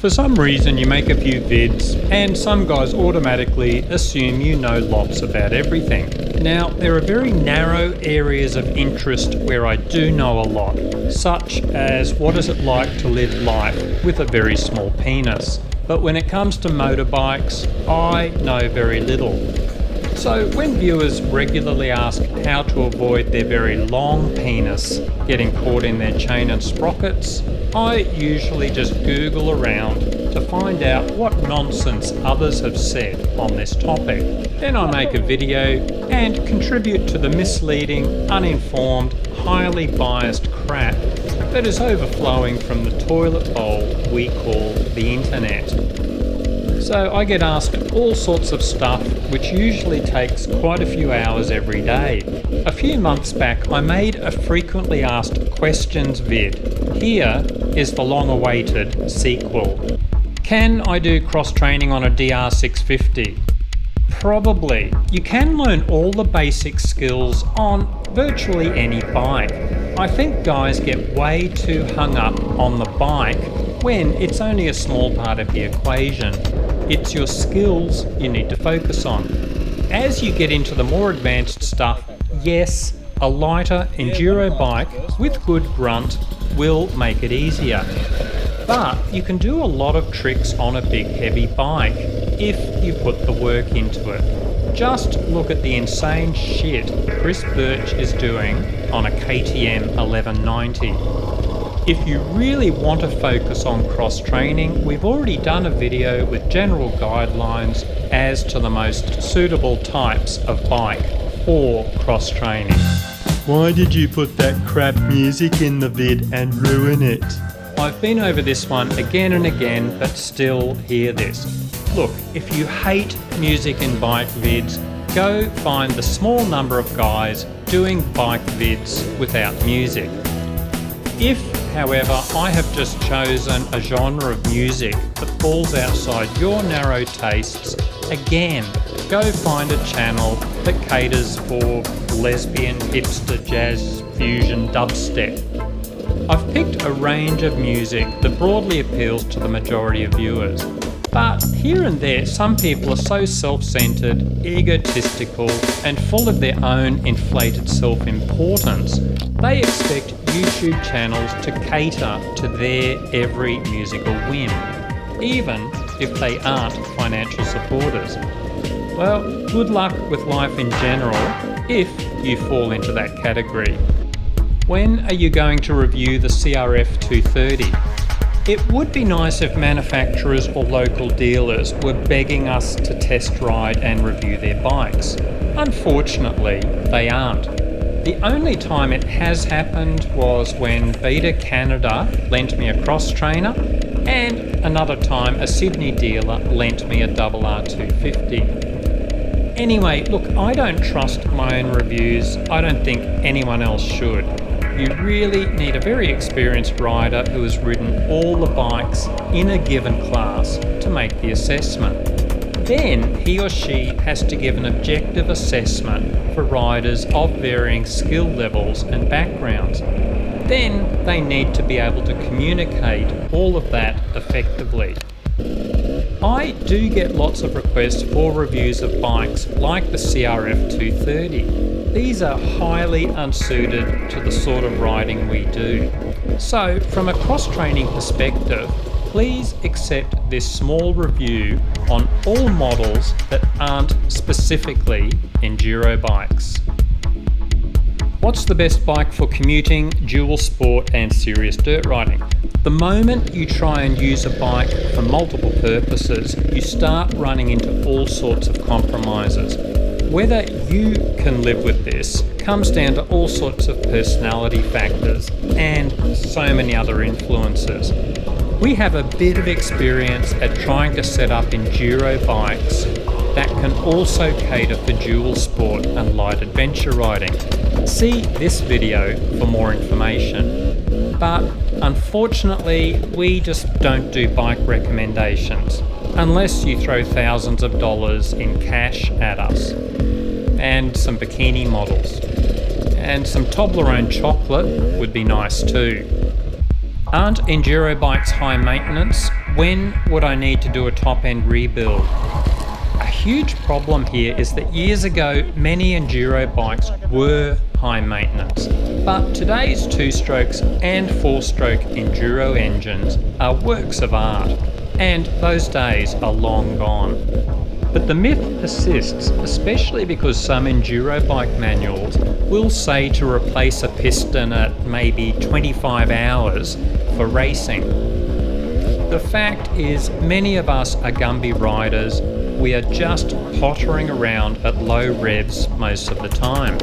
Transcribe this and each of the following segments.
For some reason you make a few vids and some guys automatically assume you know lots about everything. Now, there are very narrow areas of interest where I do know a lot, such as what is it like to live life with a very small penis. But when it comes to motorbikes, I know very little. So when viewers regularly ask how to avoid their very long penis getting caught in their chain and sprockets, I usually just Google around to find out what nonsense others have said on this topic. Then I make a video and contribute to the misleading, uninformed, highly biased crap that is overflowing from the toilet bowl we call the internet. So I get asked all sorts of stuff, which usually takes quite a few hours every day. A few months back I made a frequently asked questions vid. Here is the long-awaited sequel. Can I do cross training on a DR650? Probably. You can learn all the basic skills on virtually any bike. I think guys get way too hung up on the bike when it's only a small part of the equation. It's your skills you need to focus on. As you get into the more advanced stuff, yes, a lighter enduro bike with good grunt will make it easier. But you can do a lot of tricks on a big heavy bike if you put the work into it. Just look at the insane shit Chris Birch is doing on a KTM 1190. If you really want to focus on cross training, we've already done a video with general guidelines as to the most suitable types of bike for cross training. Why did you put that crap music in the vid and ruin it? I've been over this one again and again, but still hear this. Look, if you hate music in bike vids, go find the small number of guys doing bike vids without music. If, however, I have just chosen a genre of music that falls outside your narrow tastes, again, go find a channel that caters for lesbian, hipster, jazz, fusion, dubstep. I've picked a range of music that broadly appeals to the majority of viewers. But here and there, some people are so self-centered, egotistical, and full of their own inflated self-importance, they expect YouTube channels to cater to their every musical whim, even if they aren't financial supporters. Well, good luck with life in general if you fall into that category. When are you going to review the CRF 230? It would be nice if manufacturers or local dealers were begging us to test ride and review their bikes. Unfortunately, they aren't. The only time it has happened was when Beta Canada lent me a cross trainer, and another time a Sydney dealer lent me a RR250. Anyway, look, I don't trust my own reviews. I don't think anyone else should. You really need a very experienced rider who has ridden all the bikes in a given class to make the assessment. Then he or she has to give an objective assessment for riders of varying skill levels and backgrounds. Then they need to be able to communicate all of that effectively. I do get lots of requests for reviews of bikes like the CRF 230. These are highly unsuited to the sort of riding we do. So from a cross-training perspective, please accept this small review on all models that aren't specifically enduro bikes. What's the best bike for commuting, dual sport and serious dirt riding? The moment you try and use a bike for multiple purposes, you start running into all sorts of compromises. Whether you can live with this comes down to all sorts of personality factors and so many other influences. We have a bit of experience at trying to set up enduro bikes that can also cater for dual sport and light adventure riding. See this video for more information. But unfortunately, we just don't do bike recommendations unless you throw thousands of dollars in cash at us, and some bikini models, and some Toblerone chocolate would be nice too. Aren't enduro bikes high maintenance? when would I need to do a top-end rebuild? A huge problem here is that years ago, many enduro bikes were high maintenance, but today's two-strokes and four-stroke enduro engines are works of art, and those days are long gone. But the myth persists, especially because some enduro bike manuals will say to replace a piston at maybe 25 hours for racing. The fact is, many of us are Gumby riders. We are just pottering around at low revs most of the time.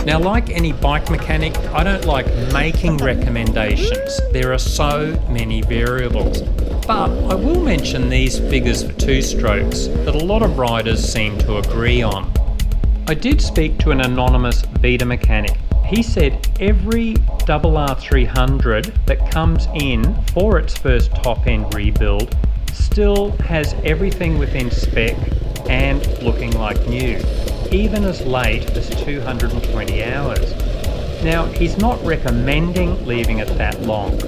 Now, like any bike mechanic, I don't like making recommendations. There are so many variables. But I will mention these figures for two-strokes that a lot of riders seem to agree on. I did speak to an anonymous beta mechanic. He said every RR300 that comes in for its first top-end rebuild still has everything within spec and looking like new, even as late as 220 hours. Now, he's not recommending leaving it that long,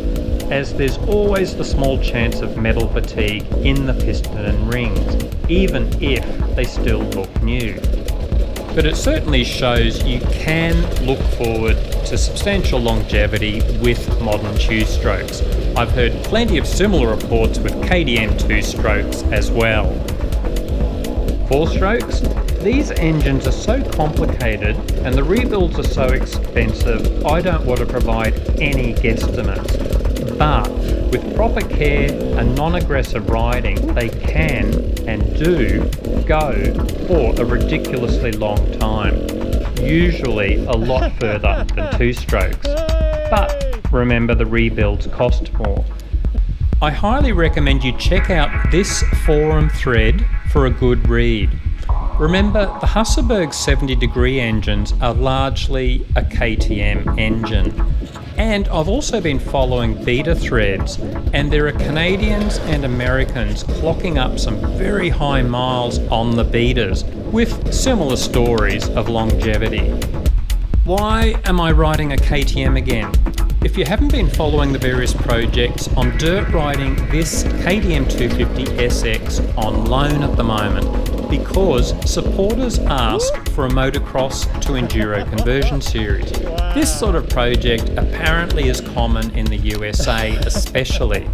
as there's always the small chance of metal fatigue in the piston and rings, even if they still look new. But it certainly shows you can look forward to substantial longevity with modern two-strokes. I've heard plenty of similar reports with KTM two-strokes as well. Four-strokes? These engines are so complicated and the rebuilds are so expensive, I don't want to provide any guesstimates. But with proper care and non-aggressive riding, they can and do go for a ridiculously long time, usually a lot further than two-strokes. But remember, the rebuilds cost more. I highly recommend you check out this forum thread for a good read. Remember, the Hasselberg 70-degree engines are largely a KTM engine. And I've also been following beta threads, and there are Canadians and Americans clocking up some very high miles on the betas with similar stories of longevity. Why am I riding a KTM again? If you haven't been following the various projects, I'm dirt riding this KTM 250 SX on loan at the moment because supporters ask for a motocross to enduro conversion series. This sort of project apparently is common in the USA especially.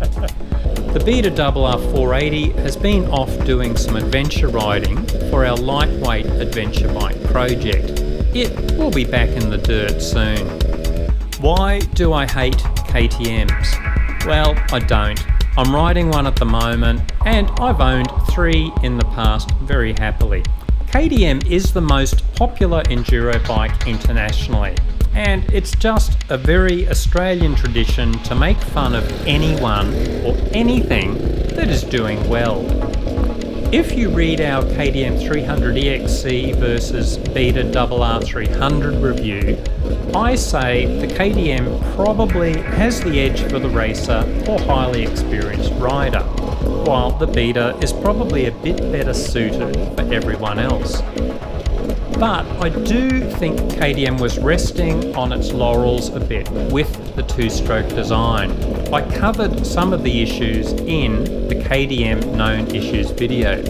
The Beta RR480 has been off doing some adventure riding for our lightweight adventure bike project. It will be back in the dirt soon. Why do I hate KTMs? Well, I don't. I'm riding one at the moment, and I've owned 3 in the past very happily. KTM is the most popular enduro bike internationally, and it's just a very Australian tradition to make fun of anyone or anything that is doing well. If you read our KTM 300EXC versus Beta RR300 review, I say the KTM probably has the edge for the racer or highly experienced rider, while the Beta is probably a bit better suited for everyone else. But I do think KTM was resting on its laurels a bit with the two-stroke design. I covered some of the issues in the KTM known issues video.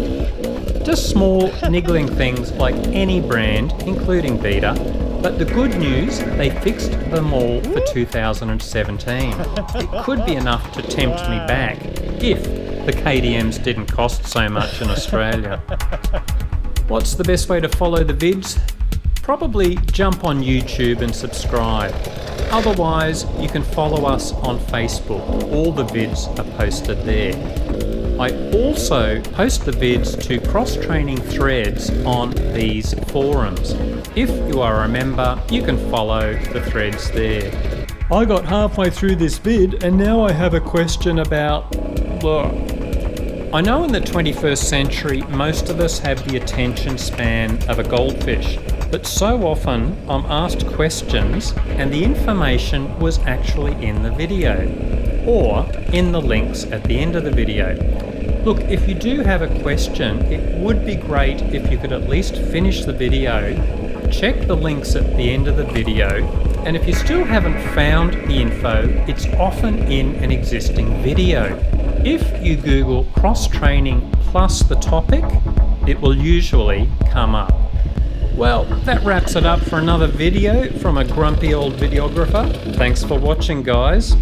Just small niggling things like any brand, including Beta, but the good news, they fixed them all for 2017. It could be enough to tempt me back if the KTMs didn't cost so much in Australia. What's the best way to follow the vids? Probably jump on YouTube and subscribe. Otherwise, you can follow us on Facebook. All the vids are posted there. I also post the vids to Cross Training threads on these forums. If you are a member, you can follow the threads there. I got halfway through this vid and now I have a question about... I know in the 21st century, most of us have the attention span of a goldfish, but so often I'm asked questions and the information was actually in the video, or in the links at the end of the video. Look, if you do have a question, it would be great if you could at least finish the video, check the links at the end of the video, and if you still haven't found the info, it's often in an existing video. If you Google cross training plus the topic, it will usually come up. Well, that wraps it up for another video from a grumpy old videographer. Thanks for watching, guys.